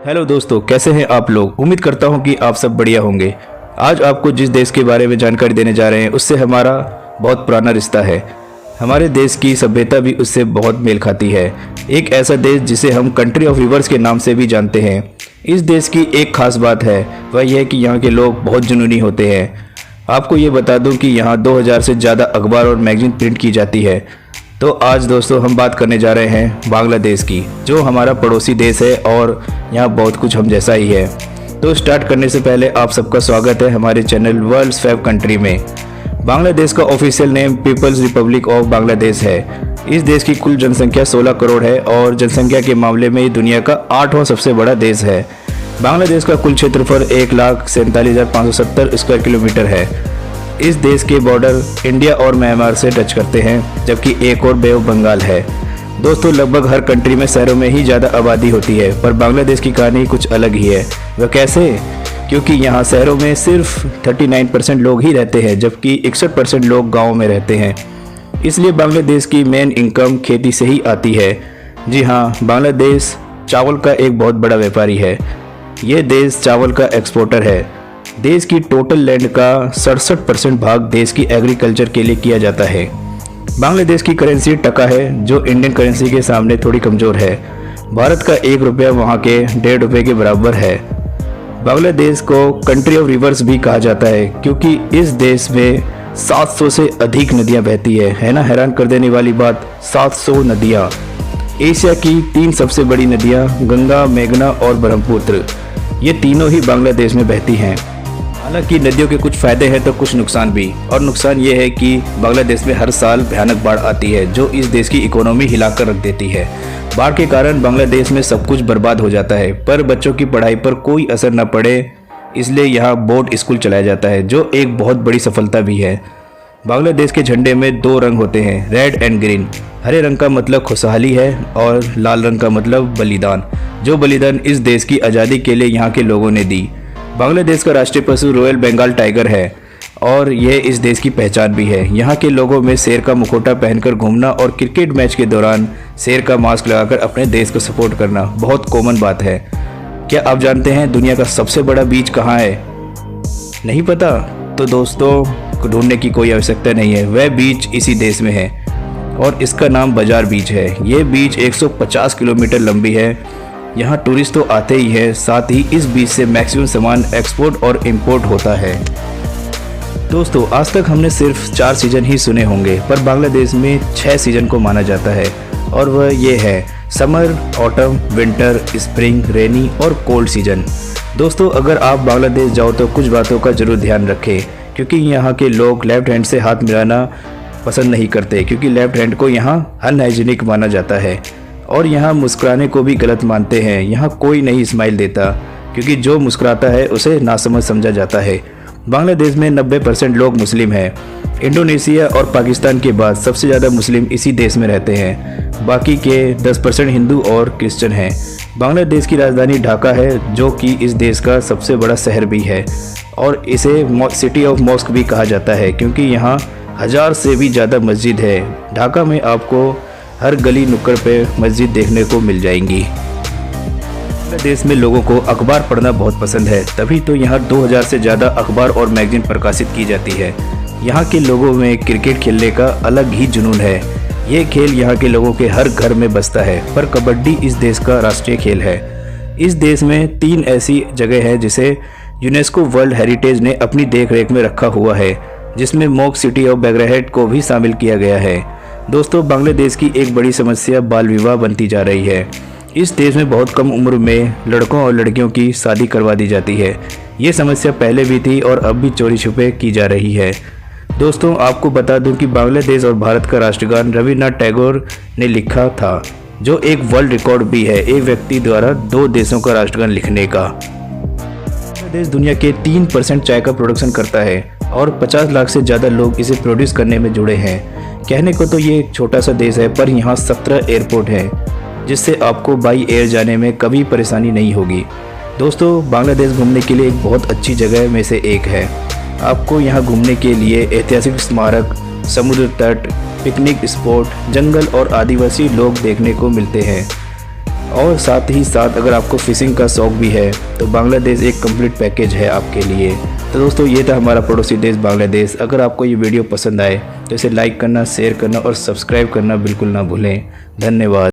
Hello दोस्तों, कैसे हैं आप लोग। उम्मीद करता हूं कि आप सब बढ़िया होंगे। आज आपको जिस देश के बारे में जानकारी देने जा रहे हैं उससे हमारा बहुत पुराना रिश्ता है। हमारे देश की सभ्यता भी उससे बहुत मेल खाती है। एक ऐसा देश जिसे हम कंट्री ऑफ रिवर्स के नाम से भी जानते हैं। इस देश की एक खास बात है, वह यह है कि यहाँ के लोग बहुत जुनूनी होते हैं। आपको ये बता दूं कि यहाँ 2000 से ज़्यादा अखबार और मैगजीन प्रिंट की जाती है। तो आज दोस्तों हम बात करने जा रहे हैं बांग्लादेश की, जो हमारा पड़ोसी देश है और यहाँ बहुत कुछ हम जैसा ही है। तो स्टार्ट करने से पहले आप सबका स्वागत है हमारे चैनल वर्ल्ड्स 5 कंट्री में। बांग्लादेश का official name people's republic of Bangladesh है। इस देश की कुल जनसंख्या 16 करोड़ है और जनसंख्या के मामले में ये दुनिया का 8वां सबसे बड़ा देश है। बांग्लादेश का कुल क्षेत्रफल 1,47,570 स्क्वायर किलोमीटर है। इस देश के बॉर्डर इंडिया और म्यांमार से टच करते हैं, जबकि एक और बे ऑफ बंगाल है। दोस्तों, लगभग हर कंट्री में शहरों में ही ज़्यादा आबादी होती है, पर बांग्लादेश की कहानी कुछ अलग ही है। वह कैसे? क्योंकि यहाँ शहरों में सिर्फ 39% लोग ही रहते हैं, जबकि 61% लोग गाँव में रहते हैं। इसलिए बांग्लादेश की मेन इनकम खेती से ही आती है। जी हाँ, बांग्लादेश चावल का एक बहुत बड़ा व्यापारी है। ये देश चावल का एक्सपोर्टर है। देश की टोटल लैंड का 67% भाग देश की एग्रीकल्चर के लिए किया जाता है। बांग्लादेश की करेंसी टका है, जो इंडियन करेंसी के सामने थोड़ी कमज़ोर है। भारत का 1 रुपया वहाँ के 1.5 रुपये के बराबर है। बांग्लादेश को कंट्री ऑफ रिवर्स भी कहा जाता है, क्योंकि इस देश में 700 से अधिक नदियाँ बहती है ना। हैरान कर देने वाली बात, 700 नदियाँ। एशिया की 3 सबसे बड़ी नदियाँ गंगा, मेघना और ब्रह्मपुत्र, ये तीनों ही बांग्लादेश में बहती हैं। हालांकि नदियों के कुछ फ़ायदे हैं तो कुछ नुकसान भी। और नुकसान ये है कि बांग्लादेश में हर साल भयानक बाढ़ आती है, जो इस देश की इकोनॉमी हिलाकर रख देती है। बाढ़ के कारण बांग्लादेश में सब कुछ बर्बाद हो जाता है, पर बच्चों की पढ़ाई पर कोई असर न पड़े, इसलिए यहाँ बोर्ड स्कूल चलाया जाता है, जो एक बहुत बड़ी सफलता भी है। बांग्लादेश के झंडे में 2 रंग होते हैं, रेड एंड ग्रीन। हरे रंग का मतलब खुशहाली है और लाल रंग का मतलब बलिदान, जो बलिदान इस देश की आज़ादी के लिए यहाँ के लोगों ने दी। बांग्लादेश का राष्ट्रीय पशु रॉयल बंगाल टाइगर है और यह इस देश की पहचान भी है। यहाँ के लोगों में शेर का मुखौटा पहनकर घूमना और क्रिकेट मैच के दौरान शेर का मास्क लगाकर अपने देश को सपोर्ट करना बहुत कॉमन बात है। क्या आप जानते हैं दुनिया का सबसे बड़ा बीच कहाँ है? नहीं पता? तो दोस्तों, ढूंढने की कोई आवश्यकता नहीं है, वह बीच इसी देश में है और इसका नाम बाजार बीच है। ये बीच 150 किलोमीटर लंबी है। यहाँ टूरिस्ट तो आते ही हैं, साथ ही इस बीच से मैक्सिमम सामान एक्सपोर्ट और इंपोर्ट होता है। दोस्तों, आज तक हमने सिर्फ 4 सीजन ही सुने होंगे, पर बांग्लादेश में 6 सीजन को माना जाता है और वह ये है समर, ऑटम, विंटर, स्प्रिंग, रेनी और कोल्ड सीजन। दोस्तों, अगर आप बांग्लादेश जाओ तो कुछ बातों का जरूर ध्यान रखें, क्योंकि यहाँ के लोग लेफ्ट हैंड से हाथ मिलाना पसंद नहीं करते, क्योंकि लेफ्ट हैंड को यहाँ अनहाइजीनिक माना जाता है। और यहाँ मुस्कुराने को भी गलत मानते हैं। यहाँ कोई नहीं स्माइल देता, क्योंकि जो मुस्कुराता है उसे नासमझ समझा जाता है। बांग्लादेश में 90% लोग मुस्लिम हैं। इंडोनेशिया और पाकिस्तान के बाद सबसे ज़्यादा मुस्लिम इसी देश में रहते हैं। बाकी के 10% हिंदू और क्रिश्चियन हैं। बांग्लादेश की राजधानी ढाका है, जो कि इस देश का सबसे बड़ा शहर भी है और इसे सिटी ऑफ मॉस्क भी कहा जाता है, क्योंकि यहाँ 1000 से भी ज़्यादा मस्जिद है। ढाका में आपको हर गली नुक्कड़ पे मस्जिद देखने को मिल जाएंगी। बांग्लादेश में लोगों को अखबार पढ़ना बहुत पसंद है, तभी तो यहाँ 2000 से ज़्यादा अखबार और मैगजीन प्रकाशित की जाती है। यहाँ के लोगों में क्रिकेट खेलने का अलग ही जुनून है। ये खेल यहाँ के लोगों के हर घर में बसता है, पर कबड्डी इस देश का राष्ट्रीय खेल है। इस देश में 3 ऐसी जगह है जिसे यूनेस्को वर्ल्ड हेरिटेज ने अपनी देखरेख में रखा हुआ है, जिसमें मॉक सिटी ऑफ बेगरहेट को भी शामिल किया गया है। दोस्तों, बांग्लादेश की एक बड़ी समस्या बाल विवाह बनती जा रही है। इस देश में बहुत कम उम्र में लड़कों और लड़कियों की शादी करवा दी जाती है। ये समस्या पहले भी थी और अब भी चोरी छुपे की जा रही है। दोस्तों, आपको बता दूं कि बांग्लादेश और भारत का राष्ट्रगान रविन्द्रनाथ टैगोर ने लिखा था, जो एक वर्ल्ड रिकॉर्ड भी है एक व्यक्ति द्वारा 2 देशों का राष्ट्रगान लिखने का। बांग्लादेश दुनिया के 3% चाय का प्रोडक्शन करता है और 50 लाख से ज़्यादा लोग इसे प्रोड्यूस करने में जुड़े हैं। कहने को तो ये एक छोटा सा देश है, पर यहाँ 17 एयरपोर्ट हैं, जिससे आपको बाई एयर जाने में कभी परेशानी नहीं होगी। दोस्तों, बांग्लादेश घूमने के लिए एक बहुत अच्छी जगह में से एक है। आपको यहाँ घूमने के लिए ऐतिहासिक स्मारक, समुद्र तट, पिकनिक स्पॉट, जंगल और आदिवासी लोग देखने को मिलते हैं। और साथ ही साथ अगर आपको फ़िशिंग का शौक़ भी है तो बांग्लादेश एक कंप्लीट पैकेज है आपके लिए। तो दोस्तों ये था हमारा पड़ोसी देश बांग्लादेश। अगर आपको ये वीडियो पसंद आए तो इसे लाइक करना, शेयर करना और सब्सक्राइब करना बिल्कुल ना भूलें। धन्यवाद।